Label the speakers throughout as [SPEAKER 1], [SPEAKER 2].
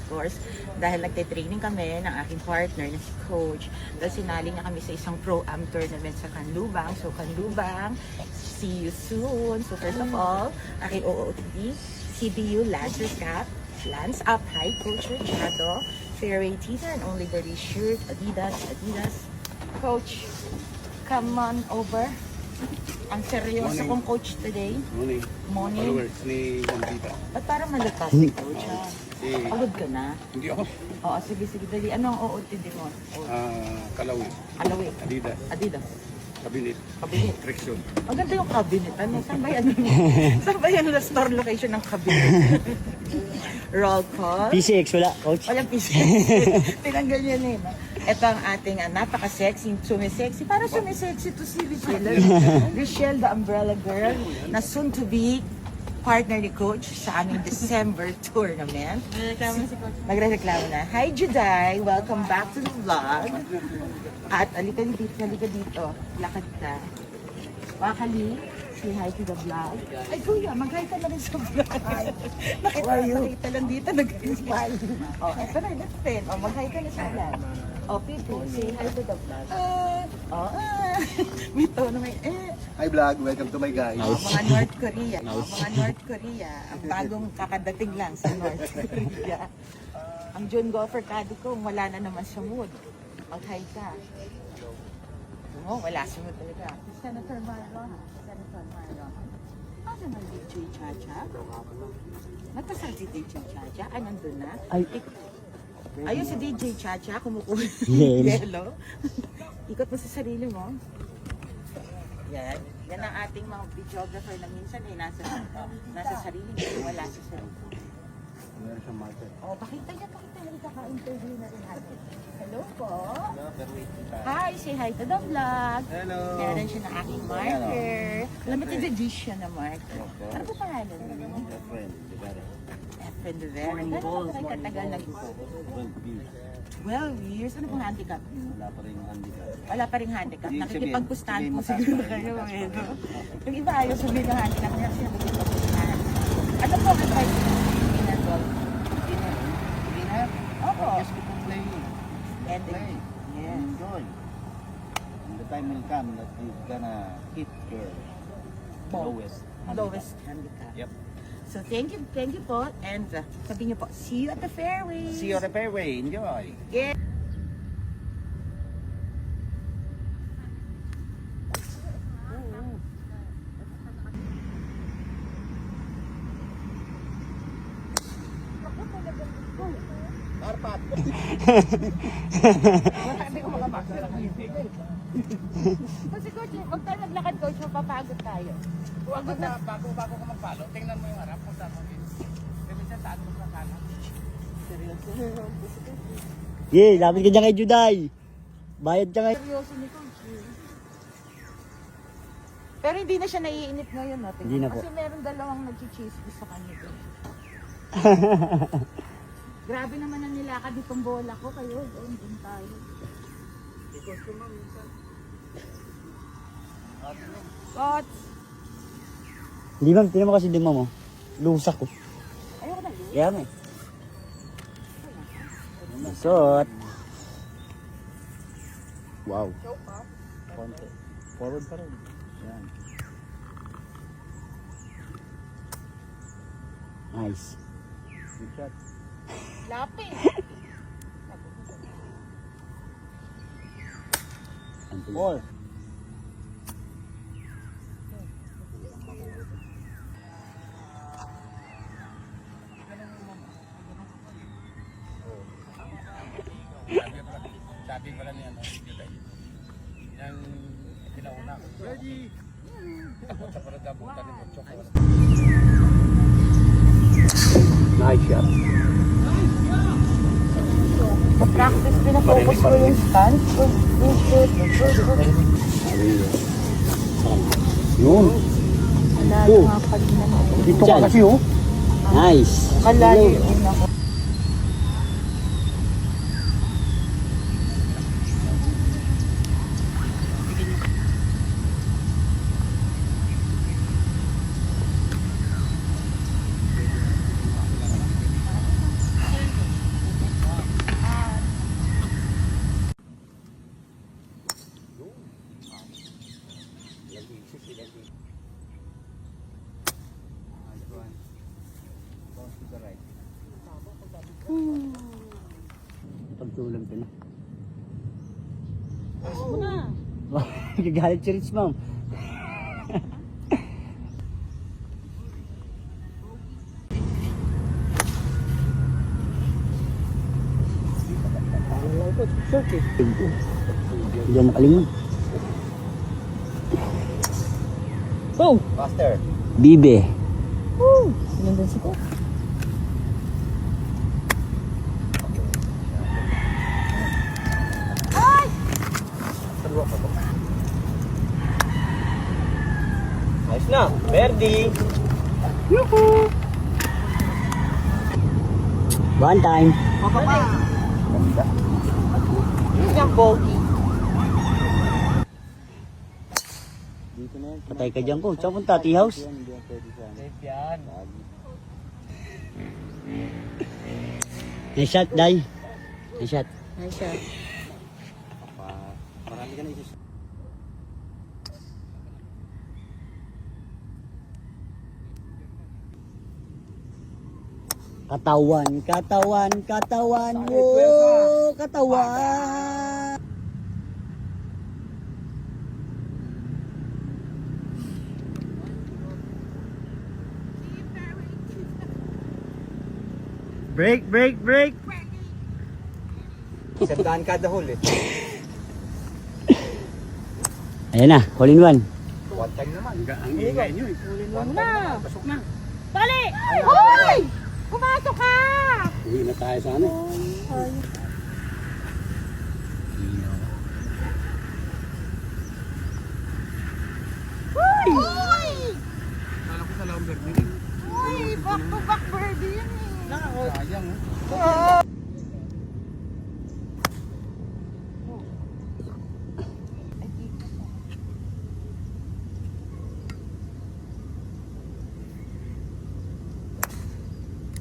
[SPEAKER 1] course, dahil nagte-training kami ng aking partner na si Coach. Dahil sinali niya kami sa isang Pro-Am tournament sa Canlubang. So Canlubang, see you soon. So first of all, aking OOTD, CBU Lancer Cap, Lance Up High, Coach Richardo, Fairway Teaser, and only the shirt, Adidas. Coach, come on over. Ang seryoso kong coach today.
[SPEAKER 2] Morning.
[SPEAKER 1] Morning.
[SPEAKER 2] Followers ni Juanita.
[SPEAKER 1] Ba't parang malutas si Coach?
[SPEAKER 2] Eh,
[SPEAKER 1] Pagod ka na?
[SPEAKER 2] hindi ako.
[SPEAKER 1] Oo, sige, dali. Ano ang OOTD mo?
[SPEAKER 2] Kalawi.
[SPEAKER 1] Alawi. Adidas.
[SPEAKER 2] Cabinet.
[SPEAKER 1] Cabinet.
[SPEAKER 2] Friction.
[SPEAKER 1] Ang ganda yung cabinet. Ano? Saan ba yan? Saan ba yan store location ng cabinet? Roll call.
[SPEAKER 3] PCX wala, coach.
[SPEAKER 1] Walang PC. Tinanggal niya na yun. Ito ang ating napaka-sexy, sumisexy. Parang sumisexy to si Richelle. Richelle, the umbrella girl, na soon to be partner ni Coach sa aming December tournament. Nagre-reklamo na. Hi, Juday! Welcome back to the vlog. At halika dito. Lakad ka. Wakali, say hi to the vlog. Ay, kuya, mag-hi ka na rin sa vlog. Nakita lang dito, nag-smile. Oh, ito na, that's pen. Oh, mag-hi ka na sa vlog. Oh, people, say hi to the vlog. May tono, may
[SPEAKER 2] Hi vlog, welcome to my guys.
[SPEAKER 1] Oh, mga North Korea. Mga North Korea. Ang bagong kakadating lang sa North Korea. Ang John Gopher Cadi ko, wala na naman sa mood. Mag-hi ka. Oo, wala sa mood talaga. Senator Marlon. Ano naman DJ Chacha? Nagpasal si DJ Chacha? Ay, nandun na? Ayun si DJ Chacha, kumukuha ng yelo. Ikot mo sa sarili mo. Yan. Yan ang ating mga videographer na minsan nasa sarili niya, wala sa sarili.
[SPEAKER 2] Meron siyang market.
[SPEAKER 1] Oh, pakita niya, kaka-interview na rin natin. Hello po. Hi, say hi to the vlog.
[SPEAKER 2] Hello.
[SPEAKER 1] Meron siya ng aking marker. Limited edition na marker. Ano po pangalan mo? Efren de Vera. Gano'n ka katagal nag 12 years? Ano pong handicap niyo? Wala pa rin handicap. Nakikipagpustahan po siguro kayo. Yung iba ayaw sabihin ng handicap niya kasi nakikipagpustahan. Ano po ang advice niyo?
[SPEAKER 2] Dinner?
[SPEAKER 1] Opo.
[SPEAKER 2] Just keep on playing.
[SPEAKER 1] And
[SPEAKER 2] Play.
[SPEAKER 1] yes.
[SPEAKER 2] Enjoy. And the time will come that you're gonna hit your
[SPEAKER 1] Lowest handicap.
[SPEAKER 2] Yep.
[SPEAKER 1] So thank you po. And sabi niyo po, see you at the fairway.
[SPEAKER 2] See you on the fairway. Enjoy.
[SPEAKER 1] Yeah.
[SPEAKER 2] Arpat.
[SPEAKER 1] Hindi ko makapagod. Kasi coach, huwag tayo naglakad coach, mapapagod tayo.
[SPEAKER 2] Huwag na, bago ka mag-follow, tingnan mo yung harap kung saan mo yun. Kaya minsan saan mo sa kanan.
[SPEAKER 1] Seryoso.
[SPEAKER 3] Yeah, lapit ka dyan kay Juday. Bayad ka ngayon.
[SPEAKER 1] Seryoso ni coach. Pero hindi na siya naiinip ngayon. No?
[SPEAKER 3] Hindi na po.
[SPEAKER 1] Kasi meron dalawang nag-chismis sa kanya. Grabe naman ang nilakad itong bola ko. Kayo, doon tayo.
[SPEAKER 2] Because ko man minsan.
[SPEAKER 1] Coach!
[SPEAKER 3] Hindi ma'am, tinan mo kasi din mo. Lusak ko.
[SPEAKER 1] Ayoko na.
[SPEAKER 3] Kaya mo eh. Lusot. Wow.
[SPEAKER 1] Show up.
[SPEAKER 2] Konti. Forward pa rin. Yan.
[SPEAKER 3] Nice.
[SPEAKER 2] Good shot.
[SPEAKER 1] Lapit.
[SPEAKER 2] Ball. Sabi pala niya, no? Yung pinauna ko. Ready! Sa paradabutan ni Choko. Nice shot.
[SPEAKER 1] Sa practice, pinafocus ko yung stance.
[SPEAKER 3] Yun.
[SPEAKER 1] Wala
[SPEAKER 3] Oh.
[SPEAKER 1] nga pag naman.
[SPEAKER 3] Dito ka kasi oh. Nice.
[SPEAKER 1] Kalayo yung una ko.
[SPEAKER 3] Tulang ka na.
[SPEAKER 1] Ano na?
[SPEAKER 3] Gagalit si Rich, ma'am. Hindi ako makalingon.
[SPEAKER 1] Go!
[SPEAKER 2] Master.
[SPEAKER 3] Bibe.
[SPEAKER 1] Woo! Nandun si Coach.
[SPEAKER 2] Ayos na. Verdi.
[SPEAKER 3] One time.
[SPEAKER 1] Yung bogey.
[SPEAKER 3] Patay ka dyan, coach. Saan punta? Tea house?
[SPEAKER 2] Safe yan.
[SPEAKER 3] Nice shot, Day. Nice shot.
[SPEAKER 1] Nice shot.
[SPEAKER 2] Marami ka na isis.
[SPEAKER 3] Katawan, katawan, katawan. Oh, katawan. Break, break, break.
[SPEAKER 2] Sandaan kada hole eh.
[SPEAKER 3] Ayan na, hole in one.
[SPEAKER 2] One time naman. Ang ingay nyo eh. One time naman. Pasok na.
[SPEAKER 1] Bali! Hoy! Pumasok ka!
[SPEAKER 2] Hindi na tayo sa ano.
[SPEAKER 1] Hoy! Hoy!
[SPEAKER 2] Kala ko sa lumber din.
[SPEAKER 1] Hoy! Back to back birdie yan eh.
[SPEAKER 2] Sayang eh.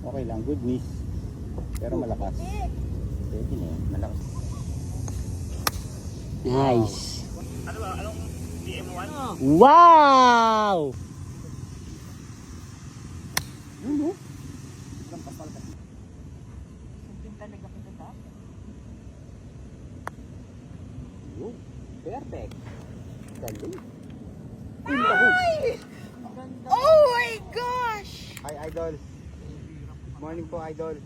[SPEAKER 2] Okay lang, good miss. Pero malakas. Pwede na yun, malakas.
[SPEAKER 3] Nice. Wow!
[SPEAKER 2] Perfect. Galing.
[SPEAKER 1] Oh my gosh!
[SPEAKER 2] Hi, Idol. Good morning po, Idol.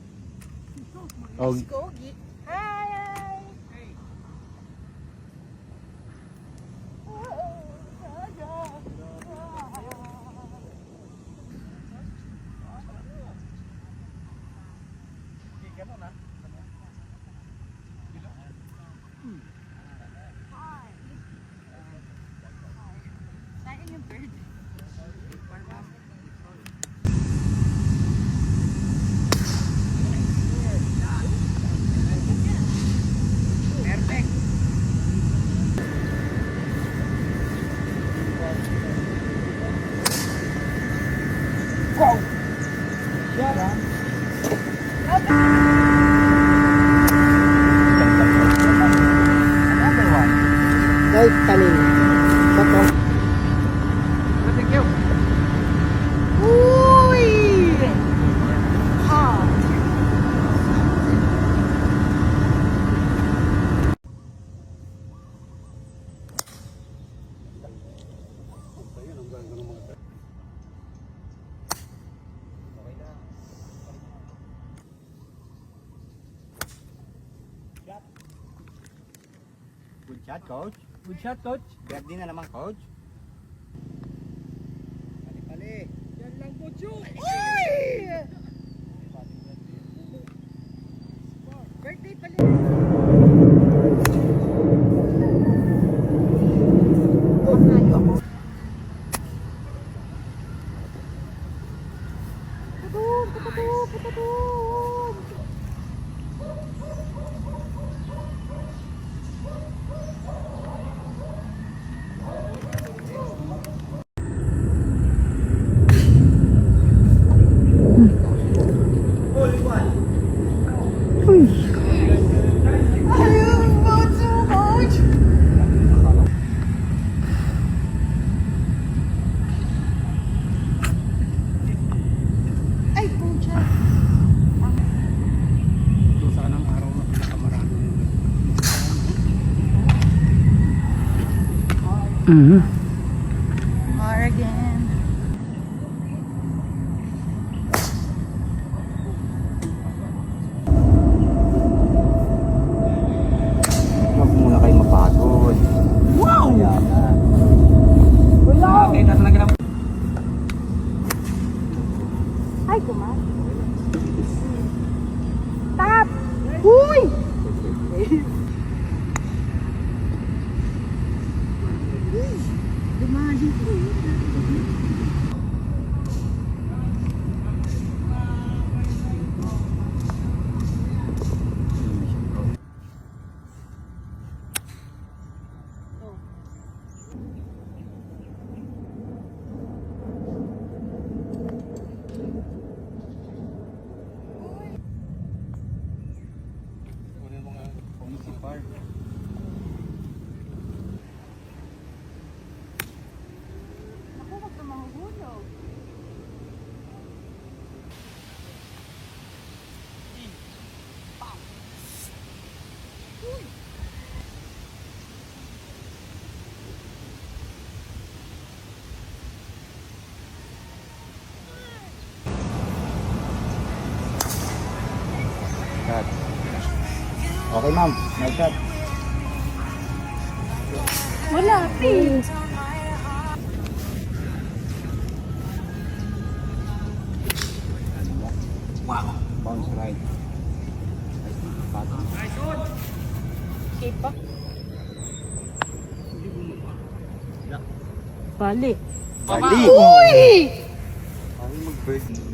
[SPEAKER 3] Oh,
[SPEAKER 1] Go, Geek. Hi! Sayang yung bird.
[SPEAKER 2] Perfect.
[SPEAKER 3] kahit kanin. Bato.
[SPEAKER 2] Thank you.
[SPEAKER 1] Uy! Ha!
[SPEAKER 2] Good shot, coach. Good shot, coach. Verdi na naman, coach. Pali-pali. Yan lang, coach.
[SPEAKER 1] Uy! Birthday pala. Panglayo ako. Patun! Patun! Patun! Oregon.
[SPEAKER 3] Huwag muna kayo mapagod. Wow! Ayan na.
[SPEAKER 2] Kita talaga ng
[SPEAKER 1] Ay, kumain. Tap! Uy!
[SPEAKER 2] kunin mo nga si Park.
[SPEAKER 1] Ako, huwag ka mahuhulog.
[SPEAKER 3] Shot. Okay, ma'am. Nice shot.
[SPEAKER 1] Wala, pin.
[SPEAKER 3] Wow. Bounce right.
[SPEAKER 1] Keep up. Bali.
[SPEAKER 3] Bali!
[SPEAKER 1] Uy!
[SPEAKER 3] Ay, mag-bird.